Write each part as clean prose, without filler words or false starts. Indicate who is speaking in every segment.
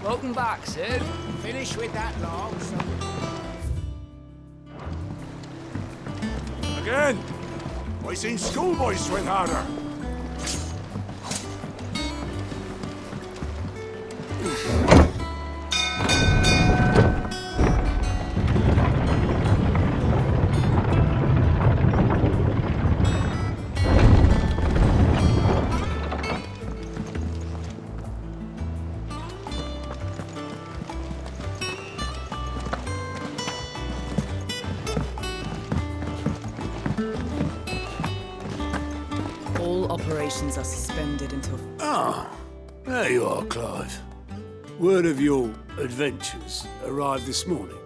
Speaker 1: Welcome back, Sid.
Speaker 2: Finish with that log, so...
Speaker 3: Again! I seen schoolboys sweat harder.
Speaker 4: All operations are suspended until...
Speaker 5: Ah, there you are, Clive. Word of your adventures arrived this morning.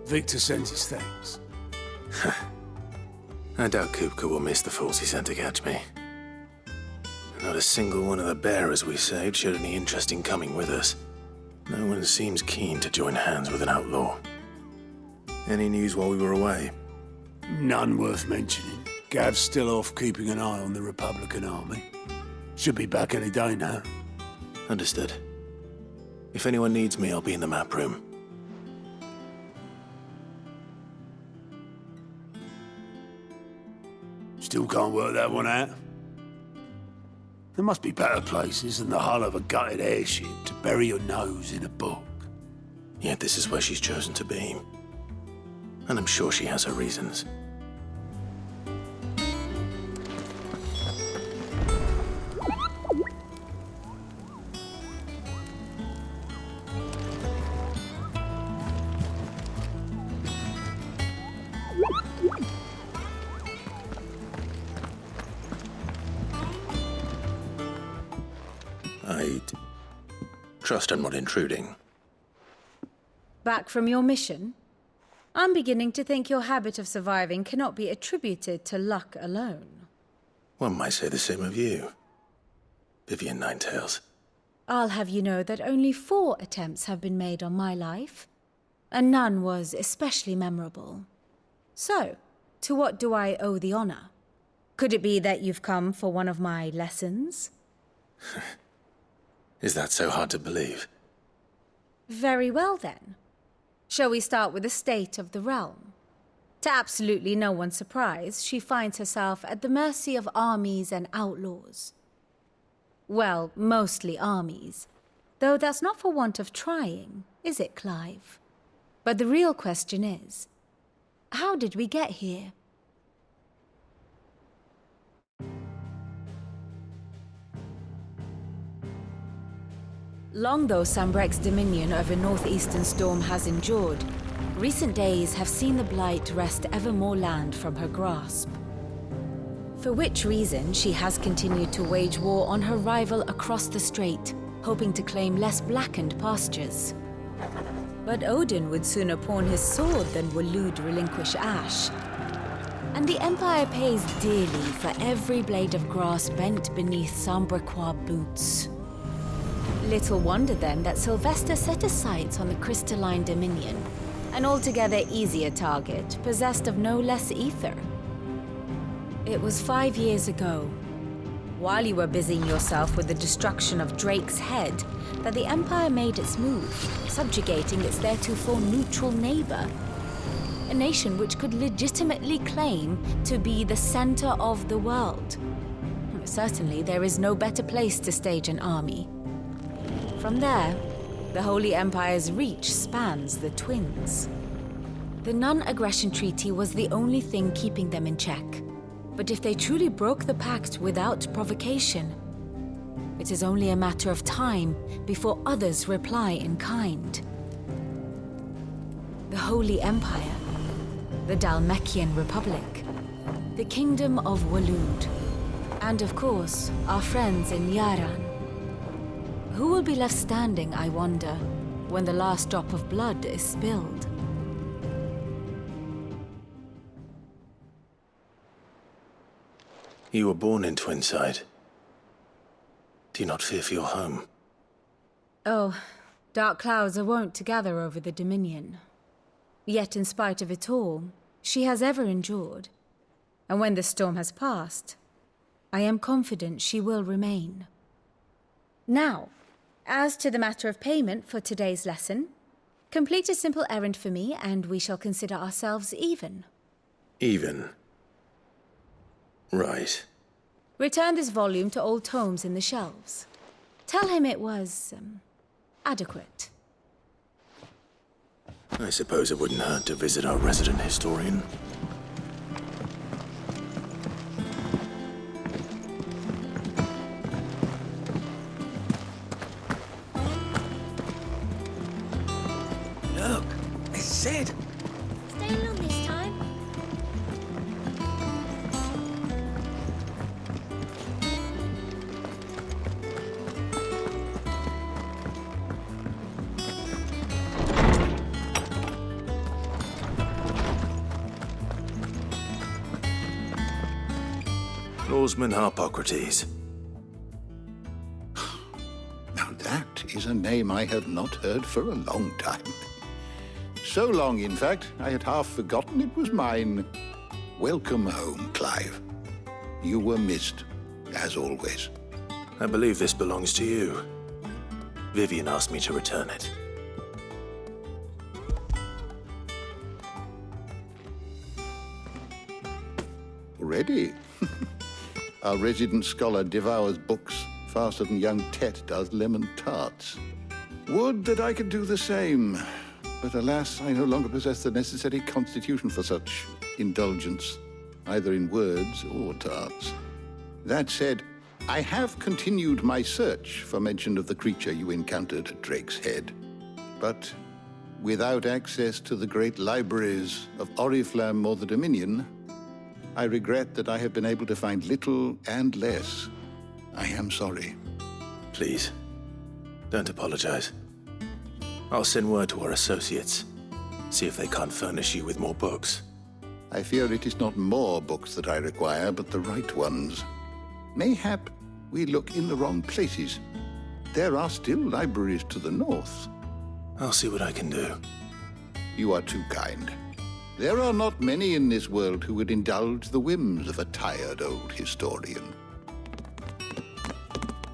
Speaker 5: Victor sent his thanks.
Speaker 6: I doubt Kupka will miss the fools he sent to catch me. Not a single one of the bearers we saved showed any interest in coming with us. No one seems keen to join hands with an outlaw. Any news while we were away?
Speaker 5: None worth mentioning. Gav's still off keeping an eye on the Republican army. Should be back any day now.
Speaker 6: Understood. If anyone needs me, I'll be in the map room.
Speaker 5: Still can't work that one out? There must be better places than the hull of a gutted airship to bury your nose in a book.
Speaker 6: Yet this is where she's chosen to be. And I'm sure she has her reasons. I trust I'm not intruding.
Speaker 7: Back from your mission? I'm beginning to think your habit of surviving cannot be attributed to luck alone.
Speaker 6: One might say the same of you, Vivian Ninetails.
Speaker 7: I'll have you know that only 4 attempts have been made on my life, and none was especially memorable. So, to what do I owe the honor? Could it be that you've come for one of my lessons?
Speaker 6: Is that so hard to believe?
Speaker 7: Very well, then. Shall we start with the state of the realm? To absolutely no one's surprise, she finds herself at the mercy of armies and outlaws. Well, mostly armies. Though that's not for want of trying, is it, Clive? But the real question is, how did we get here? Long though Sambrek's dominion over northeastern Storm has endured, recent days have seen the Blight wrest ever more land from her grasp. For which reason she has continued to wage war on her rival across the strait, hoping to claim less blackened pastures. But Odin would sooner pawn his sword than Waloed relinquish Ash. And the Empire pays dearly for every blade of grass bent beneath Sambrequois boots. Little wonder then that Sylvester set his sights on the crystalline dominion, an altogether easier target, possessed of no less ether. It was 5 years ago, while you were busying yourself with the destruction of Drake's head, that the Empire made its move, subjugating its theretofore neutral neighbor. A nation which could legitimately claim to be the center of the world. Certainly, there is no better place to stage an army. From there, the Holy Empire's reach spans the Twins. The non-aggression treaty was the only thing keeping them in check. But if they truly broke the pact without provocation, it is only a matter of time before others reply in kind. The Holy Empire, the Dhalmekian Republic, the Kingdom of Waloed, and of course, our friends in Yaran. Who will be left standing, I wonder, when the last drop of blood is spilled?
Speaker 6: You were born in Twinside. Do you not fear for your home?
Speaker 7: Oh, dark clouds are wont to gather over the Dominion. Yet in spite of it all, she has ever endured. And when the storm has passed, I am confident she will remain. Now, As to the matter of payment for today's lesson, complete a simple errand for me and we shall consider ourselves even.
Speaker 6: Even. Right.
Speaker 7: Return this volume to old tomes in the shelves. Tell him it was, adequate.
Speaker 6: I suppose it wouldn't hurt to visit our resident historian.
Speaker 5: Look, it's Sid.
Speaker 7: Stay long this time.
Speaker 6: Lawsman Harpocrates.
Speaker 1: Now that is a name I have not heard for a long time. So long, in fact, I had half forgotten it was mine. Welcome home, Clive. You were missed, as always.
Speaker 6: I believe this belongs to you. Vivian asked me to return it.
Speaker 1: Already? Our resident scholar devours books faster than young Tet does lemon tarts. Would that I could do the same. But alas, I no longer possess the necessary constitution for such indulgence, either in words or tarts. That said, I have continued my search for mention of the creature you encountered at Drake's Head. But without access to the great libraries of Oriflamme or the Dominion, I regret that I have been able to find little and less. I am sorry.
Speaker 6: Please, don't apologize. I'll send word to our associates. See if they can't furnish you with more books.
Speaker 1: I fear it is not more books that I require, but the right ones. Mayhap we look in the wrong places. There are still libraries to the north.
Speaker 6: I'll see what I can do.
Speaker 1: You are too kind. There are not many in this world who would indulge the whims of a tired old historian.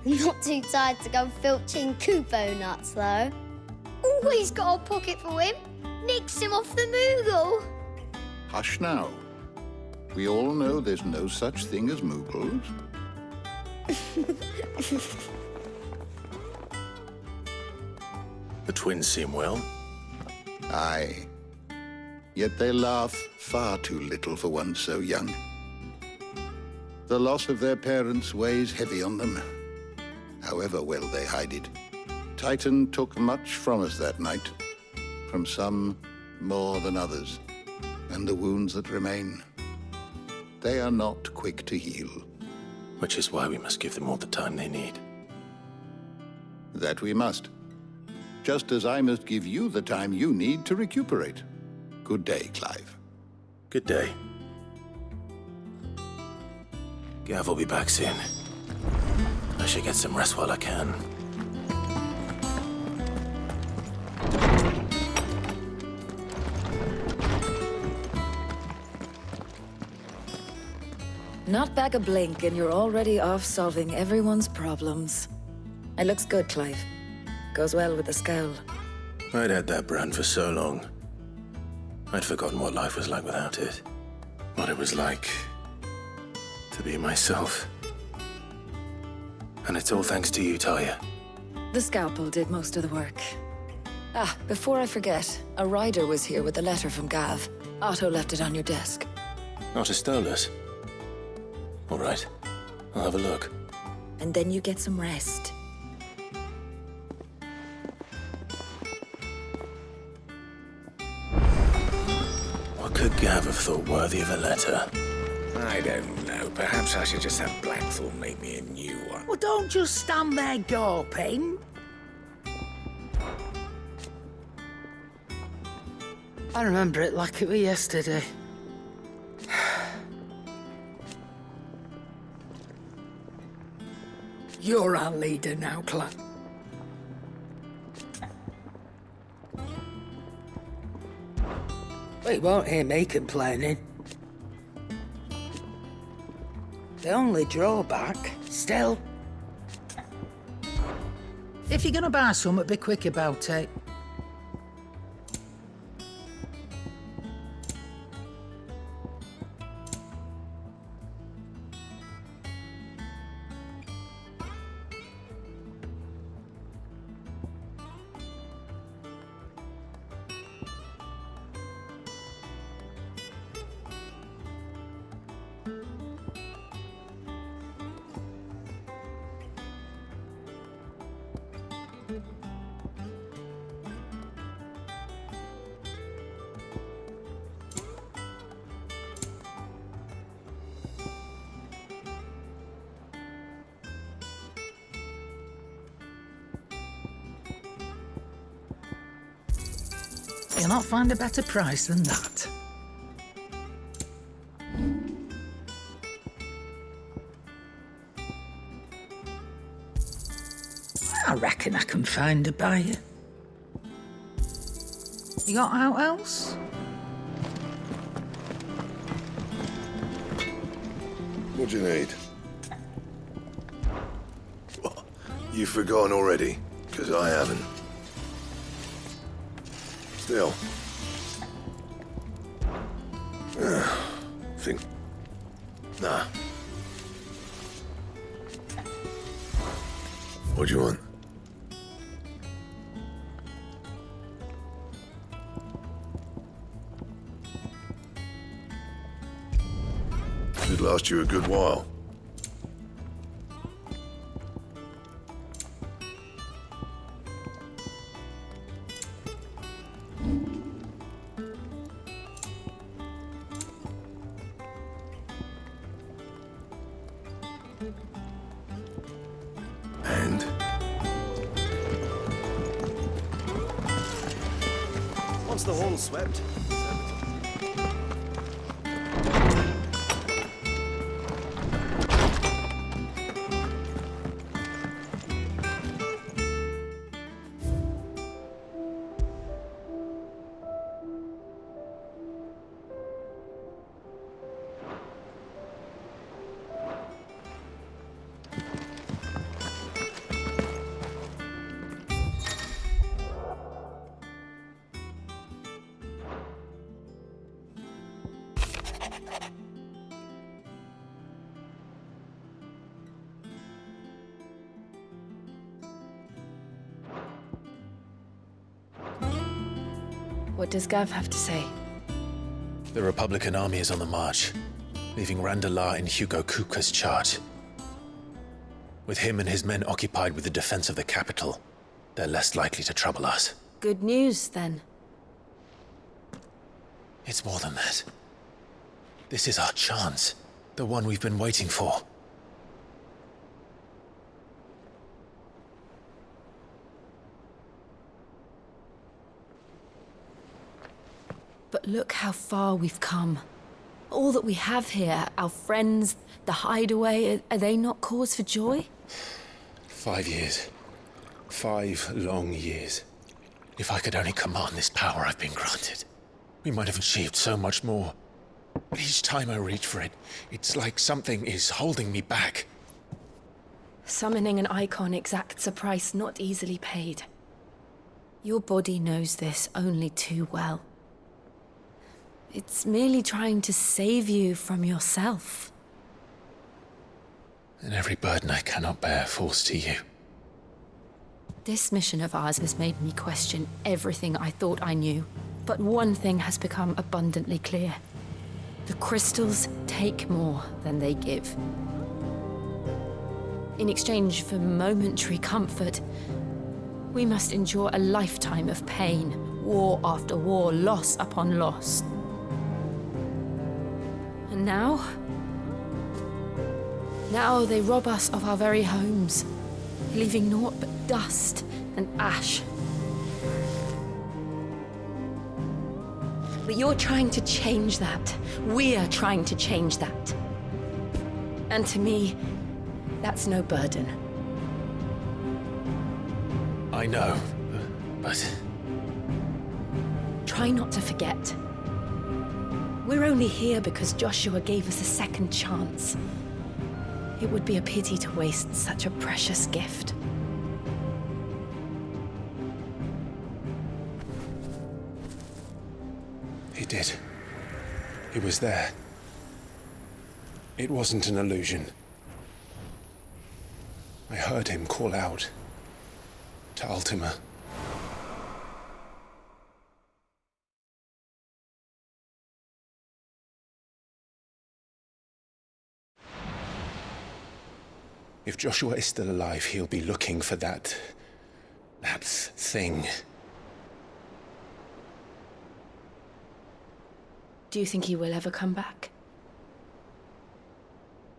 Speaker 8: Not too tired to go filching Kupo nuts, though. Always got a pocket for him. Nicks him off the Moogle.
Speaker 1: Hush now. We all know there's no such thing as Moogles.
Speaker 6: The twins seem well.
Speaker 1: Aye. Yet they laugh far too little for one so young. The loss of their parents weighs heavy on them, however well they hide it. Titan took much from us that night, from some more than others, and the wounds that remain, they are not quick to heal.
Speaker 6: Which is why we must give them all the time they need.
Speaker 1: That we must. Just as I must give you the time you need to recuperate. Good day, Clive.
Speaker 6: Good day. Gav will be back soon. I should get some rest while I can.
Speaker 4: Not back a blink and you're already off solving everyone's problems. It looks good, Clive. Goes well with the scowl.
Speaker 6: I'd had that brand for so long. I'd forgotten what life was like without it. What it was like to be myself. And it's all thanks to you, Talia.
Speaker 4: The scalpel did most of the work. Ah, before I forget, a rider was here with a letter from Gav. Otto left it on your desk.
Speaker 6: Otto stole us. All right, I'll have a look.
Speaker 4: And then you get some rest.
Speaker 6: What could Gav have thought worthy of a letter?
Speaker 2: I don't know. Perhaps I should just have Blackthorn make me a new one.
Speaker 9: Well, don't just stand there gawping. I remember it like it was yesterday. You're our leader now, clan. Well, you won't hear me complaining. The only drawback, still, If you're gonna buy something, be quick about it. You'll not find a better price than that. I reckon I can find a buyer. You got out else?
Speaker 10: What do you need? What? You've forgotten already? Because I haven't. Still. Think. Nah. What do you want? Should last you a good while. And?
Speaker 11: Once the hall's swept.
Speaker 4: What does Gav have to say?
Speaker 6: The Republican army is on the march, leaving Randalar in Hugo Kuka's charge. With him and his men occupied with the defense of the capital, they're less likely to trouble us.
Speaker 4: Good news, then.
Speaker 6: It's more than that. This is our chance, the one we've been waiting for.
Speaker 4: But look how far we've come. All that we have here, our friends, the hideaway, are they not cause for joy?
Speaker 6: 5 years. 5 long years. If I could only command this power I've been granted, we might have achieved so much more. But each time I reach for it, it's like something is holding me back.
Speaker 4: Summoning an icon exacts a price not easily paid. Your body knows this only too well. It's merely trying to save you from yourself.
Speaker 6: And every burden I cannot bear falls to you.
Speaker 4: This mission of ours has made me question everything I thought I knew. But one thing has become abundantly clear. The crystals take more than they give. In exchange for momentary comfort, we must endure a lifetime of pain, war after war, loss upon loss. And now they rob us of our very homes, leaving naught but dust and ash. But you're trying to change that. We're trying to change that. And to me, that's no burden.
Speaker 6: I know, but...
Speaker 4: Try not to forget. We're only here because Joshua gave us a second chance. It would be a pity to waste such a precious gift.
Speaker 2: did. He was there. It wasn't an illusion. I heard him call out to Ultima. If Joshua is still alive, he'll be looking for that thing.
Speaker 4: Do you think he will ever come back?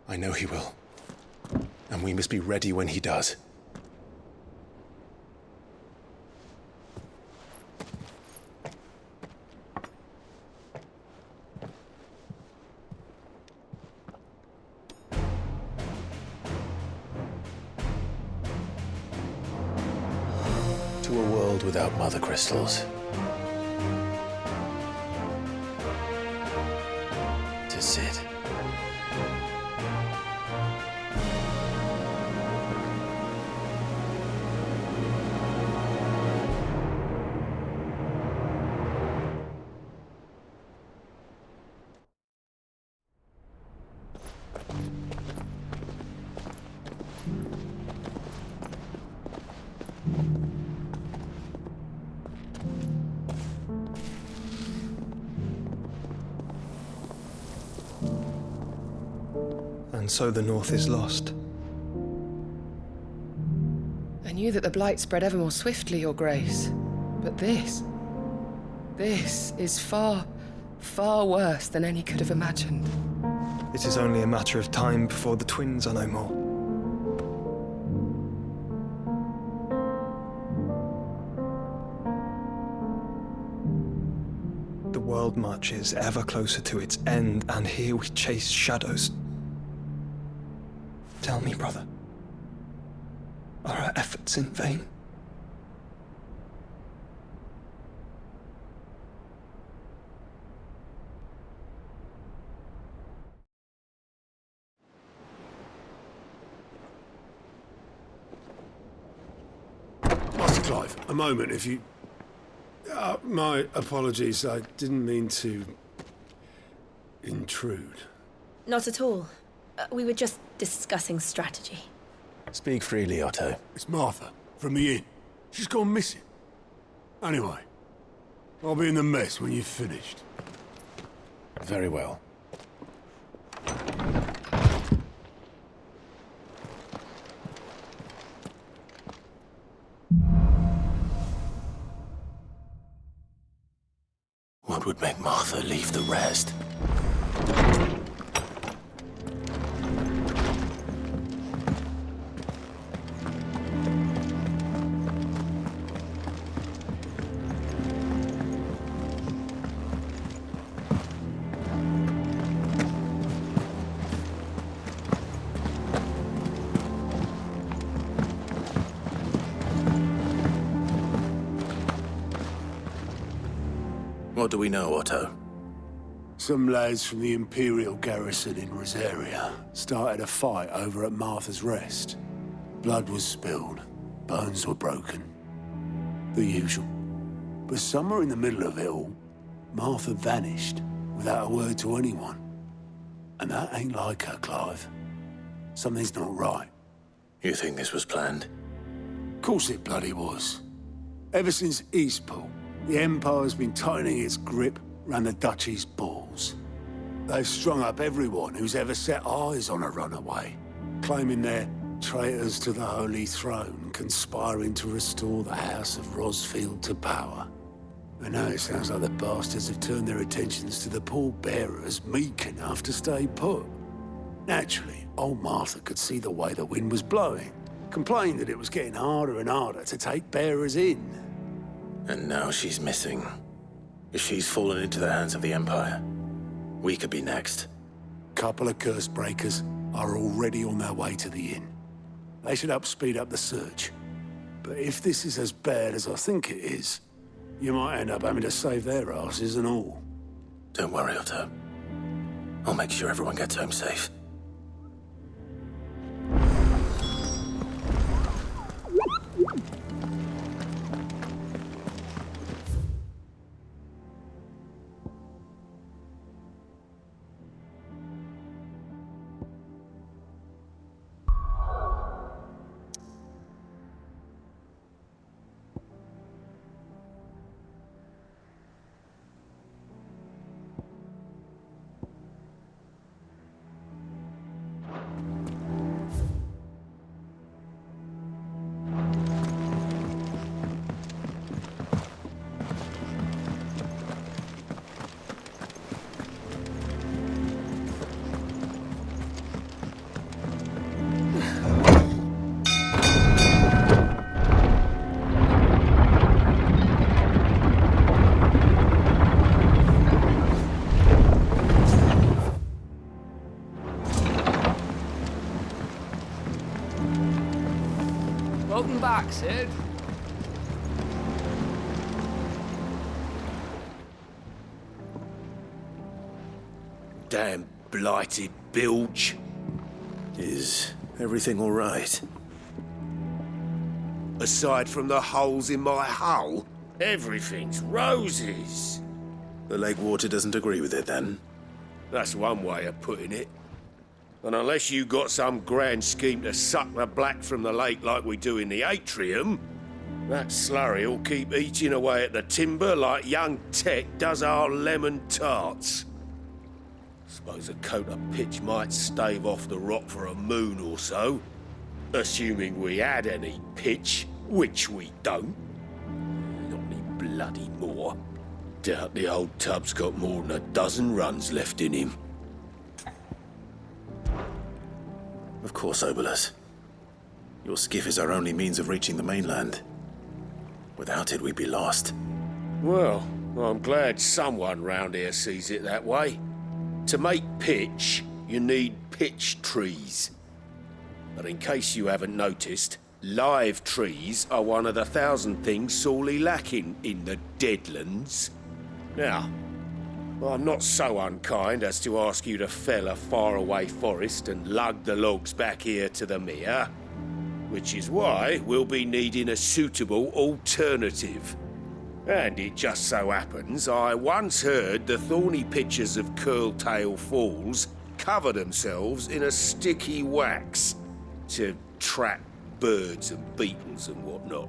Speaker 2: I know he will. And we must be ready when he does.
Speaker 6: To a world without mother crystals. To Sid.
Speaker 11: And so the North is lost.
Speaker 12: I knew that the Blight spread ever more swiftly, Your Grace. But this is far, far worse than any could have imagined.
Speaker 11: It is only a matter of time before the twins are no more. The world marches ever closer to its end, and here we chase shadows. Tell me, brother, are our efforts in vain?
Speaker 5: Master Clive, a moment, if you... my apologies, I didn't mean to... intrude.
Speaker 4: Not at all. We were just discussing strategy.
Speaker 6: Speak freely, Otto.
Speaker 5: It's Martha, from the inn. She's gone missing. Anyway, I'll be in the mess when you've finished.
Speaker 6: Very well. What would make Martha leave the rest? What do we know, Otto?
Speaker 5: Some lads from the Imperial garrison in Rosaria started a fight over at Martha's Rest. Blood was spilled, bones were broken. The usual. But somewhere in the middle of it all, Martha vanished without a word to anyone. And that ain't like her, Clive. Something's not right.
Speaker 6: You think this was planned?
Speaker 5: Of course it bloody was. Ever since Eastpool, the Empire's been tightening its grip round the Duchy's balls. They've strung up everyone who's ever set eyes on a runaway, claiming they're traitors to the Holy Throne, conspiring to restore the House of Rosfield to power. And now it sounds like the bastards have turned their attentions to the pallbearers meek enough to stay put. Naturally, old Martha could see the way the wind was blowing, complained that it was getting harder and harder to take bearers in.
Speaker 6: And now she's missing. If she's fallen into the hands of the Empire, we could be next.
Speaker 5: Couple of curse breakers are already on their way to the inn. They should help speed up the search. But if this is as bad as I think it is, you might end up having to save their asses and all.
Speaker 6: Don't worry, Otto. I'll make sure everyone gets home safe.
Speaker 12: Welcome back, Sid.
Speaker 6: Damn blighted bilge. Is everything all right?
Speaker 3: Aside from the holes in my hull, everything's roses.
Speaker 6: The lake water doesn't agree with it, then?
Speaker 3: That's one way of putting it. And unless you got some grand scheme to suck the black from the lake like we do in the atrium, that slurry'll keep eating away at the timber like young Tech does our lemon tarts. Suppose a coat of pitch might stave off the rock for a moon or so, assuming we had any pitch, which we don't. Not any bloody more. Doubt the old tub's got more than a dozen runs left in him.
Speaker 6: Of course, Obolus. Your skiff is our only means of reaching the mainland. Without it, we'd be lost.
Speaker 3: Well, I'm glad someone round here sees it that way. To make pitch, you need pitch trees. But in case you haven't noticed, live trees are one of the 1,000 things sorely lacking in the Deadlands. Now, I'm not so unkind as to ask you to fell a faraway forest and lug the logs back here to the mere, which is why we'll be needing a suitable alternative. And it just so happens I once heard the thorny pitchers of Curltail Falls cover themselves in a sticky wax to trap birds and beetles and whatnot.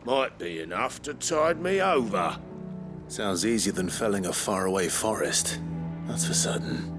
Speaker 3: Might be enough to tide me over.
Speaker 6: Sounds easier than felling a faraway forest. That's for certain.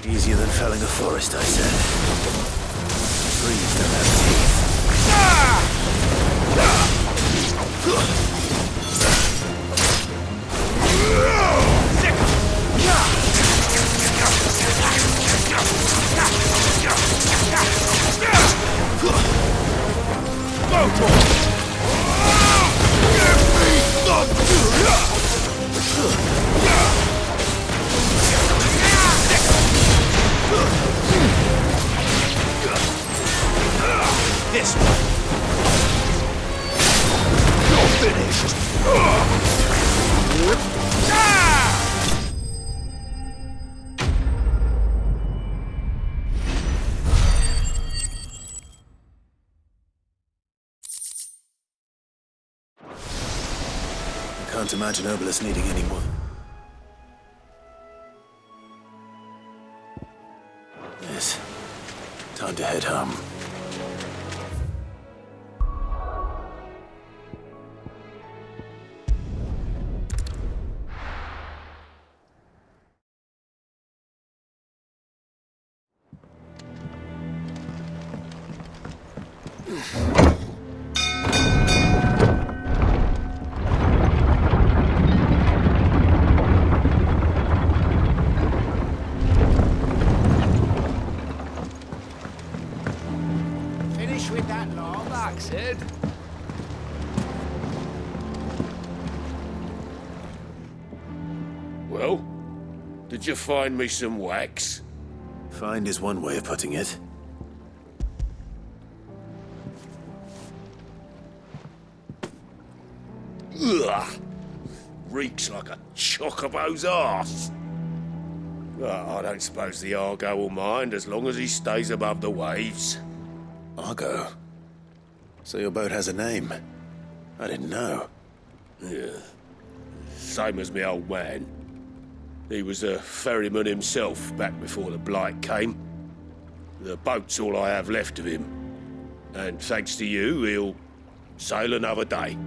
Speaker 6: Easier than felling a forest, I said. Trees don't have teeth.
Speaker 3: This one. You're finished.
Speaker 6: I can't imagine Obolus needing any more. Yes. Time to head home.
Speaker 12: Finish with that long back, Sid.
Speaker 3: Well, did you find me some wax?
Speaker 6: Find is one way of putting it.
Speaker 3: Ugh! Reeks like a chocobo's arse. I don't suppose the Argo will mind as long as he stays above the waves.
Speaker 6: Argo? So your boat has a name? I didn't know.
Speaker 3: Yeah. Same as me old man. He was a ferryman himself back before the Blight came. The boat's all I have left of him. And thanks to you, he'll sail another day.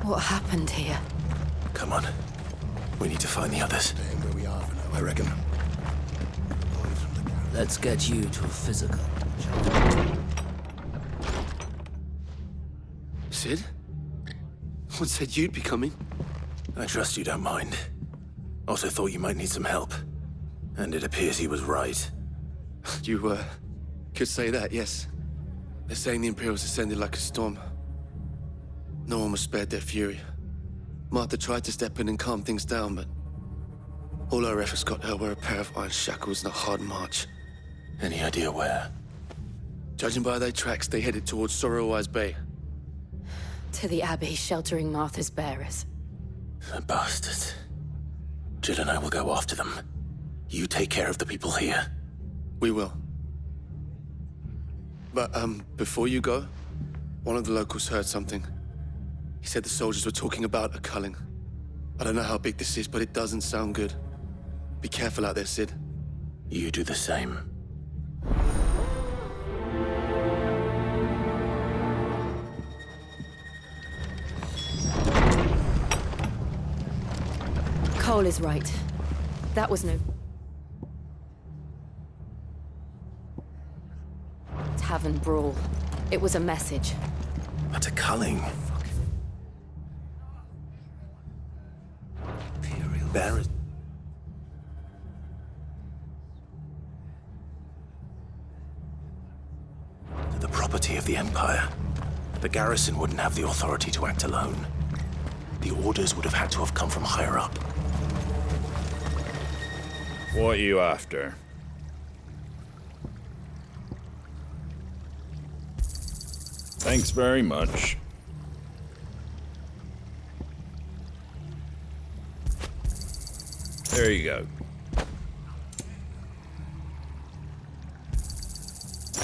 Speaker 4: What happened here?
Speaker 6: Come on. We need to find the others.
Speaker 10: Staying where we are for now, I reckon.
Speaker 13: Let's get you to a physical.
Speaker 14: Sid? What said you'd be coming?
Speaker 6: I trust you don't mind. Also thought you might need some help. And it appears he was right.
Speaker 14: You, could say that, yes. They're saying the Imperials ascended like a storm. No one was spared their fury. Martha tried to step in and calm things down, but all her efforts got her were a pair of iron shackles and a hard march.
Speaker 6: Any idea where?
Speaker 14: Judging by their tracks, they headed towards Sorrowwise Bay.
Speaker 4: To the Abbey sheltering Martha's bearers.
Speaker 6: The bastards. Jill and I will go after them. You take care of the people here.
Speaker 14: We will. But, before you go, one of the locals heard something. He said the soldiers were talking about a culling. I don't know how big this is, but it doesn't sound good. Be careful out there, Sid.
Speaker 6: You do the same.
Speaker 4: Cole is right. That was no... tavern brawl. It was a message.
Speaker 6: But a culling. Barrett. The property of the Empire. The garrison wouldn't have the authority to act alone. The orders would have had to have come from higher up.
Speaker 15: What are you after? Thanks very much. There you go.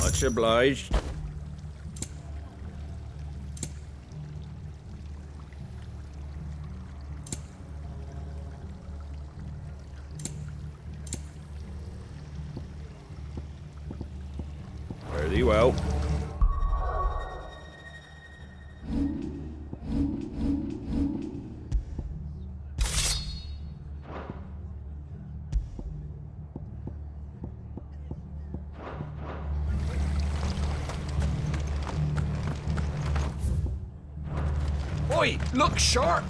Speaker 15: Much obliged. Fare thee well.
Speaker 2: Oi, look sharp!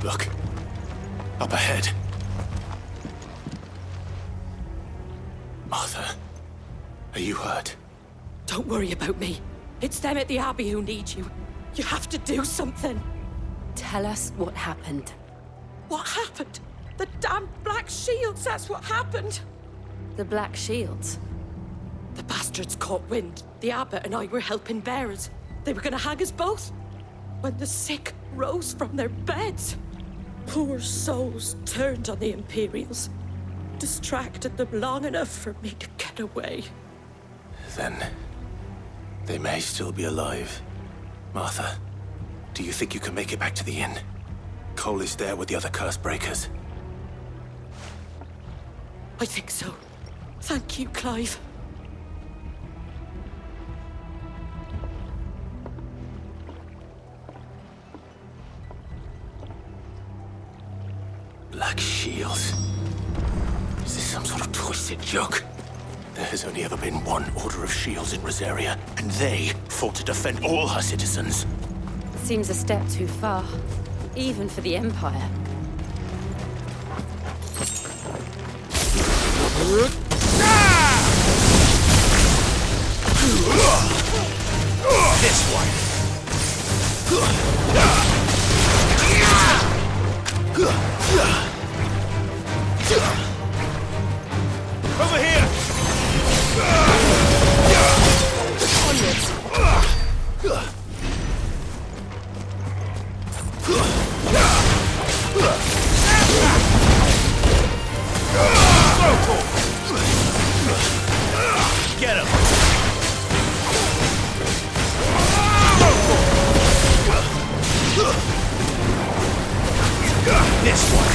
Speaker 6: Look. Up ahead. Martha, are you hurt?
Speaker 16: Don't worry about me. It's them at the Abbey who need you. You have to do something.
Speaker 4: Tell us what happened.
Speaker 16: What happened? The damn Black Shields, that's what happened.
Speaker 4: The Black Shields?
Speaker 16: The bastards caught wind. The abbot and I were helping bearers. They were gonna hang us both. When the sick rose from their beds, poor souls turned on the Imperials. Distracted them long enough for me to get away.
Speaker 6: Then they may still be alive. Martha, do you think you can make it back to the inn? Cole is there with the other curse breakers.
Speaker 16: I think so. Thank you, Clive.
Speaker 6: Black Shields. Is this some sort of twisted joke? There has only ever been one Order of Shields in Rosaria, and they fought to defend all her citizens.
Speaker 4: Seems a step too far, even for the Empire.
Speaker 6: This one. Over here! Get him! This one!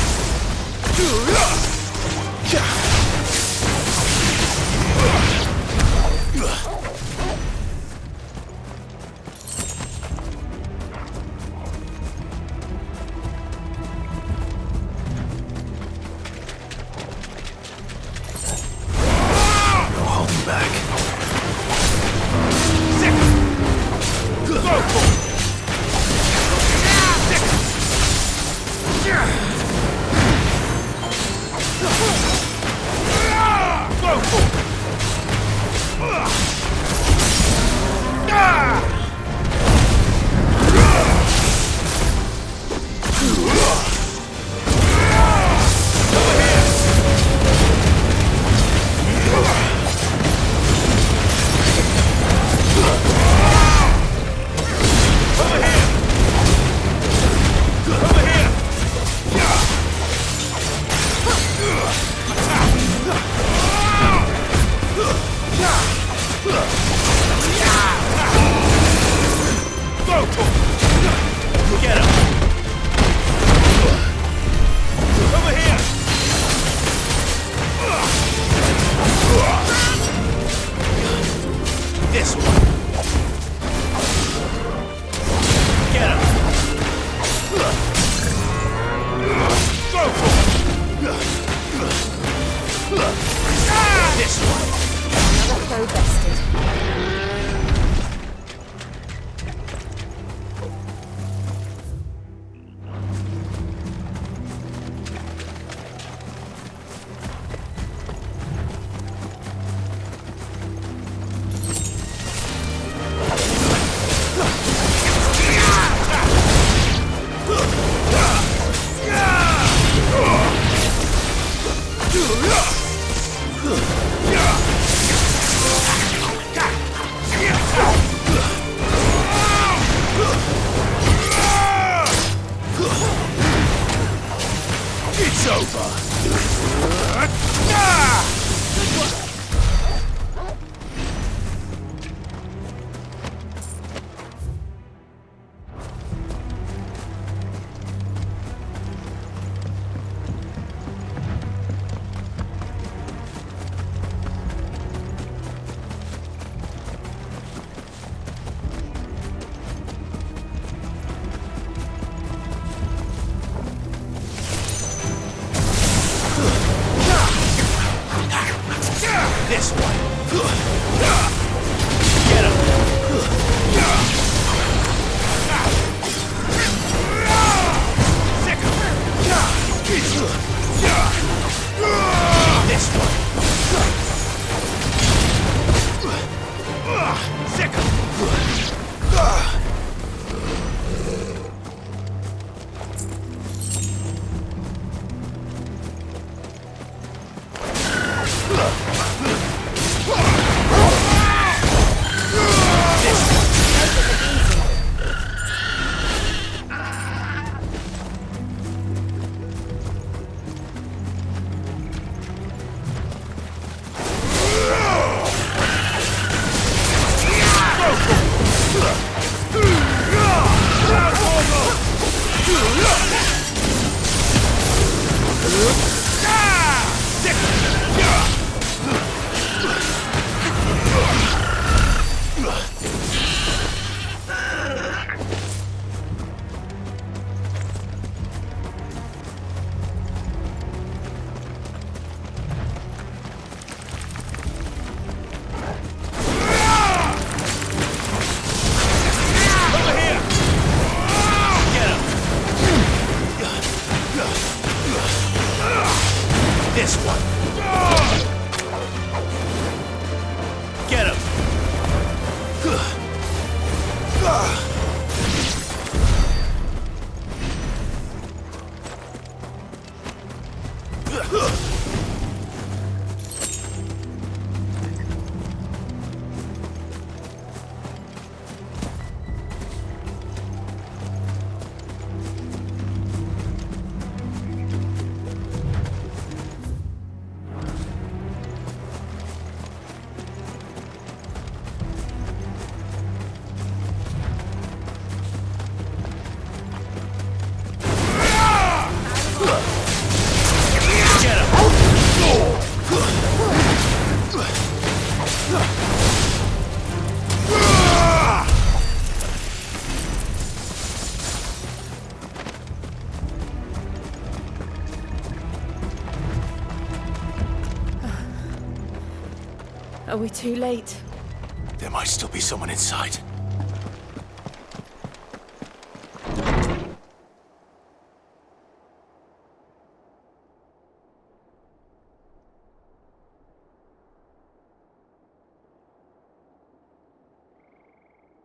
Speaker 6: No holding back. Get him! Over here! This one! Get him! Go for it! This one!
Speaker 4: Another foe bested.
Speaker 6: It's over! This one. Get him. Sick him. This one. Sick him.
Speaker 3: this one. Get him.
Speaker 4: Are we too late?
Speaker 3: There might still be someone inside.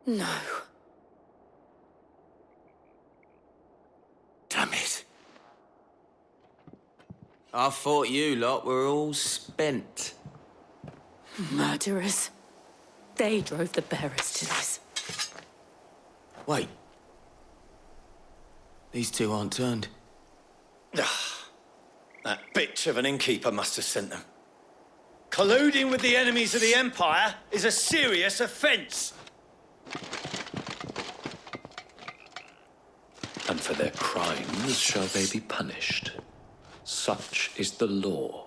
Speaker 4: No.
Speaker 3: Damn it.
Speaker 13: I thought you lot were all spent.
Speaker 4: Murderers. They drove the bearers to this.
Speaker 13: Wait. These two aren't turned.
Speaker 17: That bitch of an innkeeper must have sent them. Colluding with the enemies of the Empire is a serious offense.
Speaker 18: And for their crimes shall they be punished. Such is the law.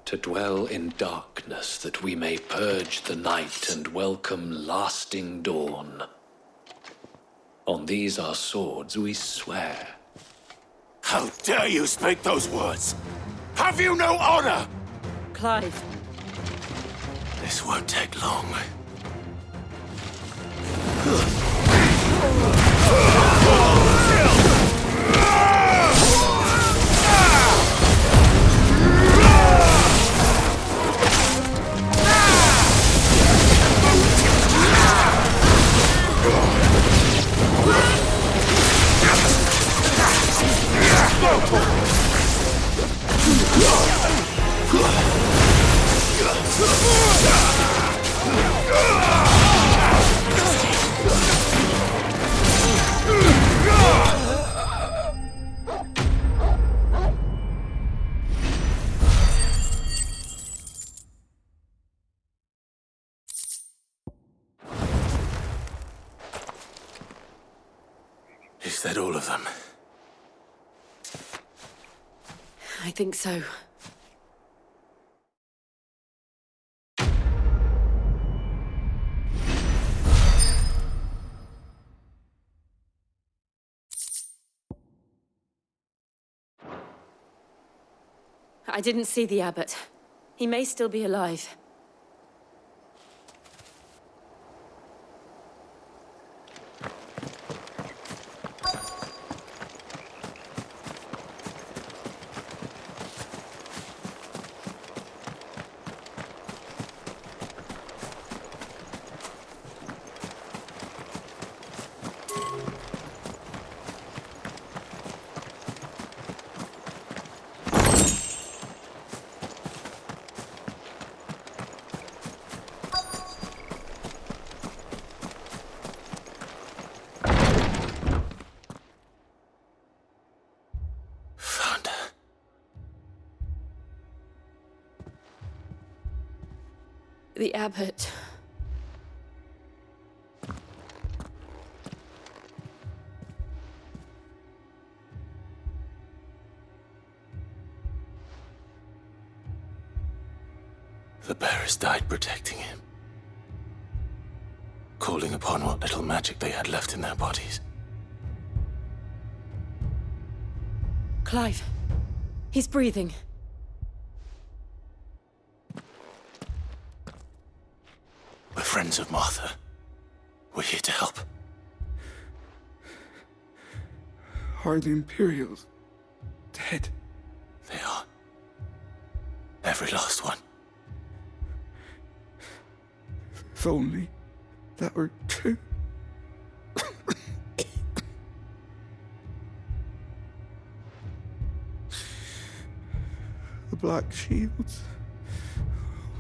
Speaker 18: To dwell in darkness that we may purge the night and welcome lasting dawn. On these our swords we swear.
Speaker 3: How dare you speak those words? Have you no honor?
Speaker 4: Clive.
Speaker 3: This won't take long. Is that all of them?
Speaker 4: I think so. I didn't see the abbot. He may still be alive. The abbot.
Speaker 3: The bearers died protecting him. Calling upon what little magic they had left in their bodies.
Speaker 4: Clive. He's breathing.
Speaker 3: We're friends of Martha. We're here to help.
Speaker 5: Are the Imperials dead?
Speaker 3: They are.
Speaker 17: Every last one.
Speaker 19: If only that were true. The Black Shields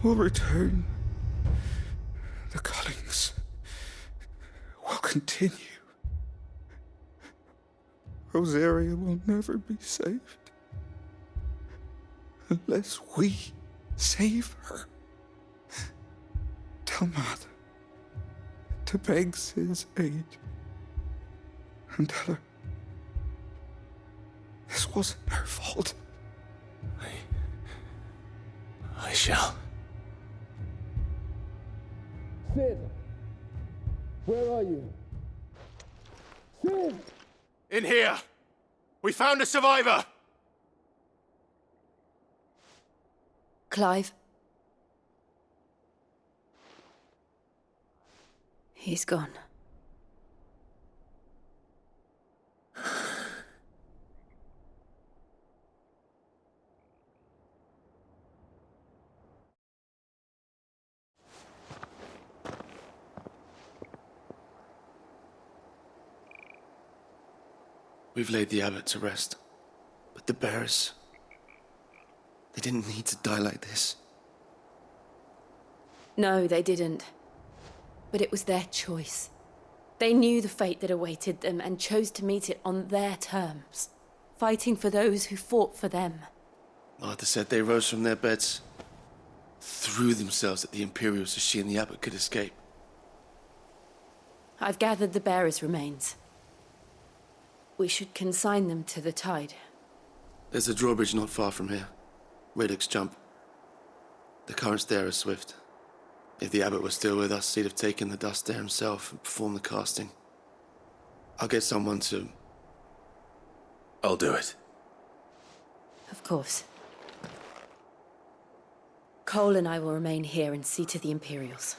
Speaker 19: will return. The cullings will continue. Rosaria will never be saved unless we save her. Tell Matt to beg Sid's aid and tell her this wasn't her fault.
Speaker 17: I shall.
Speaker 20: Sid! Where are you? Sid!
Speaker 3: In here! We found a survivor!
Speaker 4: Clive. He's gone.
Speaker 14: We've laid the abbot to rest. But the bearers... they didn't need to die like this.
Speaker 4: No, they didn't. But it was their choice. They knew the fate that awaited them and chose to meet it on their terms, fighting for those who fought for them.
Speaker 14: Martha said they rose from their beds, threw themselves at the Imperials so she and the abbot could escape.
Speaker 4: I've gathered the bearers' remains. We should consign them to the tide.
Speaker 14: There's a drawbridge not far from here. Radix jump. The currents there are swift. If the abbot was still with us, he'd have taken the dust there himself and performed the casting. I'll get someone to...
Speaker 17: I'll do it.
Speaker 4: Of course. Cole and I will remain here and see to the Imperials.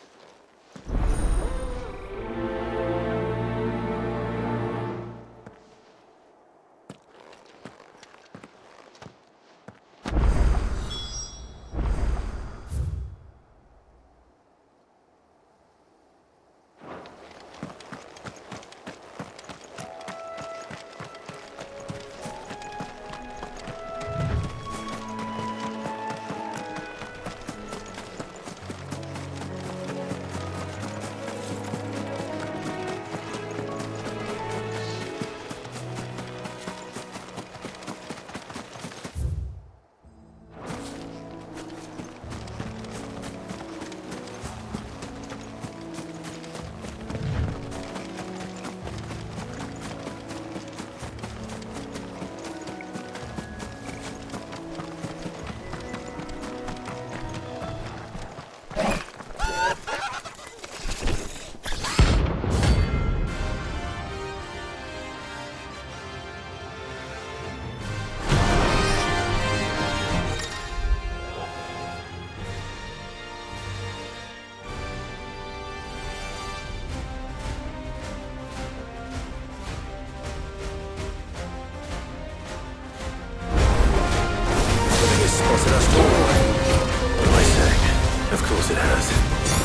Speaker 17: Of course it has.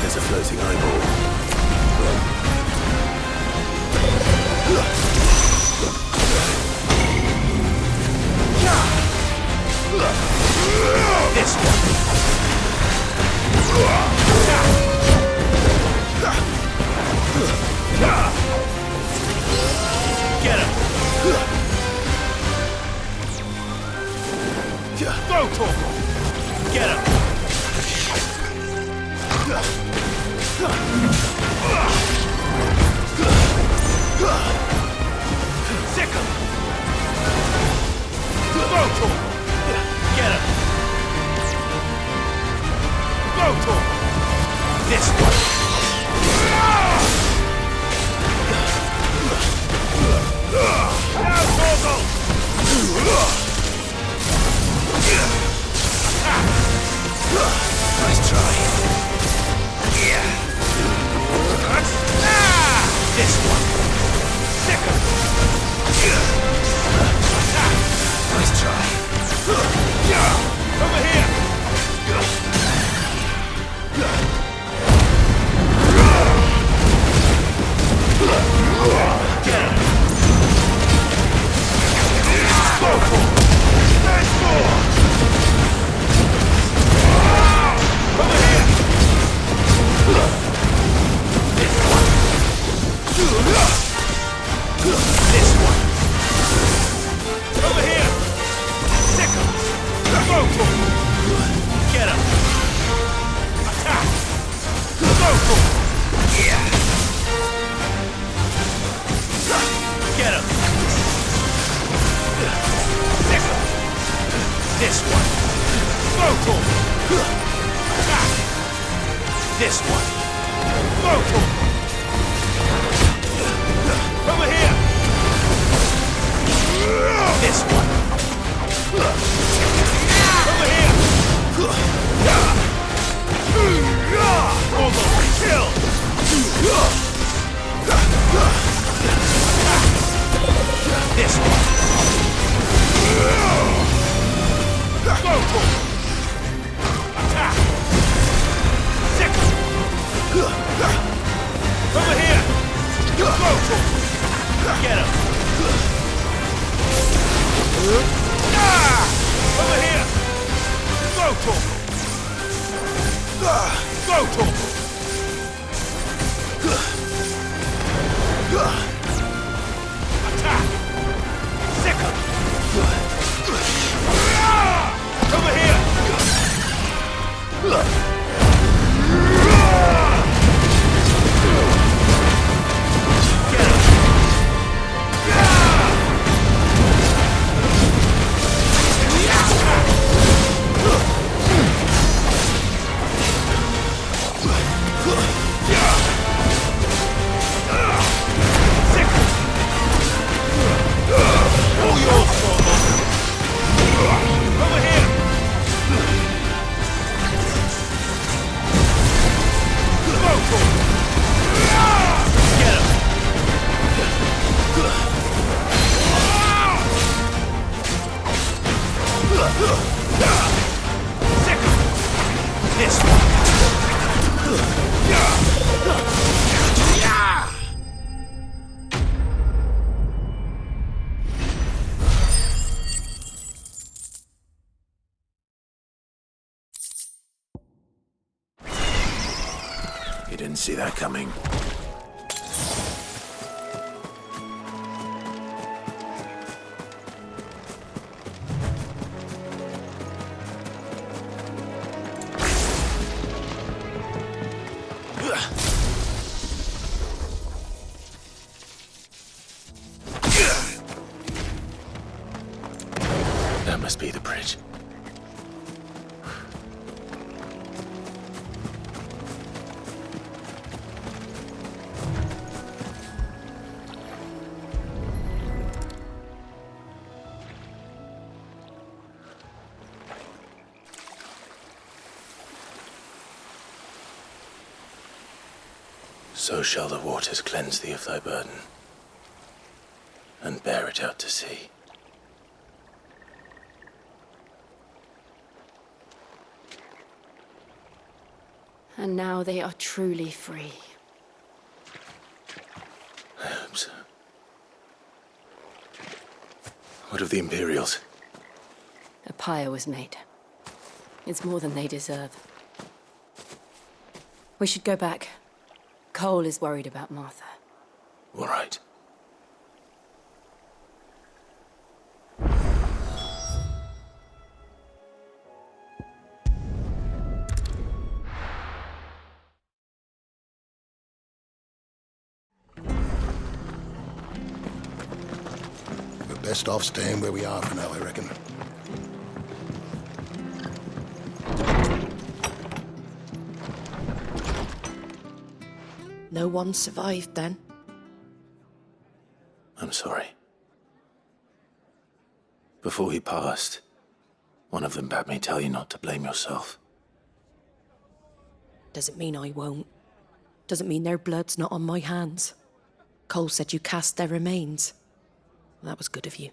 Speaker 17: There's a floating eyeball.
Speaker 3: This one. Get him. Go, Torgal. Get him. Sick him. Go, Torgal. Get him. Go, Torgal. This one. Now, Torgal.
Speaker 17: Nice try.
Speaker 3: Yeah. This one. Sick him.
Speaker 17: Nice try.
Speaker 3: Over here.
Speaker 17: Get him! Attack! Get him! This one! Attack! This one! Over here! This one! Over here! Almost killed! This one! Attack! Second! Over here! Get him! Over here! Go to him! Go to him! Attack! Second! Over here! Get him! This one.
Speaker 6: You didn't see that coming. That must be the bridge. So shall the waters cleanse thee of thy burden, and bear it out to sea.
Speaker 4: And now they are truly free.
Speaker 6: I hope so. What of the Imperials?
Speaker 4: A pyre was made. It's more than they deserve. We should go back. Cole is worried about Martha.
Speaker 6: All right.
Speaker 1: We're best off staying where we are for now, I reckon.
Speaker 16: No one survived then?
Speaker 6: I'm sorry. Before he passed, one of them bade me tell you not to blame yourself.
Speaker 16: Doesn't mean I won't. Doesn't mean their blood's not on my hands. Cole said you cast their remains. Well, that was good of you.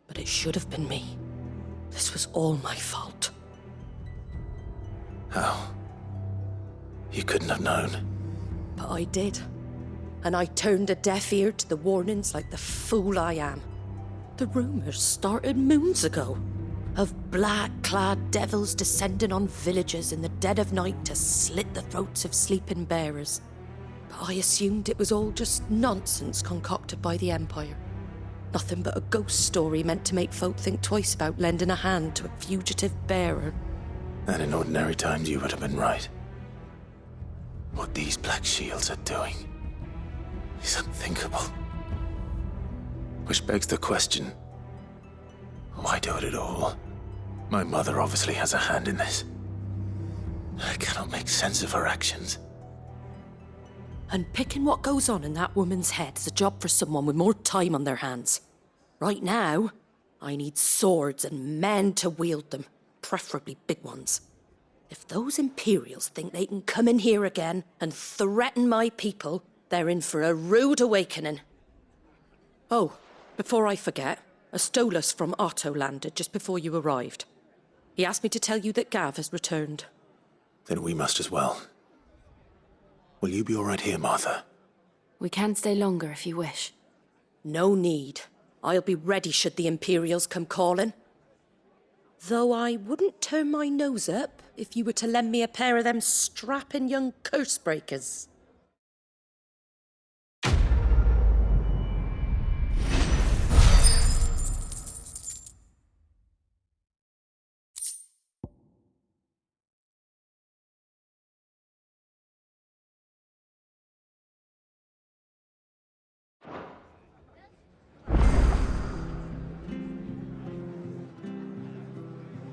Speaker 16: But it should have been me. This was all my fault.
Speaker 6: How? You couldn't have known.
Speaker 16: But I did. And I turned a deaf ear to the warnings like the fool I am. The rumors started moons ago. Of black-clad devils descending on villages in the dead of night to slit the throats of sleeping bearers. But I assumed it was all just nonsense concocted by the Empire. Nothing but a ghost story meant to make folk think twice about lending a hand to a fugitive bearer.
Speaker 6: And in ordinary times, you would have been right. What these Black Shields are doing is unthinkable. Which begs the question, why do it at all? My mother obviously has a hand in this. I cannot make sense of her actions.
Speaker 16: Unpicking what goes on in that woman's head is a job for someone with more time on their hands. Right now, I need swords and men to wield them, preferably big ones. If those Imperials think they can come in here again and threaten my people, they're in for a rude awakening. Oh, before I forget, a Stolas from Otto landed just before you arrived. He asked me to tell you that Gav has returned.
Speaker 6: Then we must as well. Will you be all right here, Martha?
Speaker 4: We can stay longer if you wish.
Speaker 16: No need. I'll be ready should the Imperials come calling. Though I wouldn't turn my nose up if you were to lend me a pair of them strapping young curse breakers.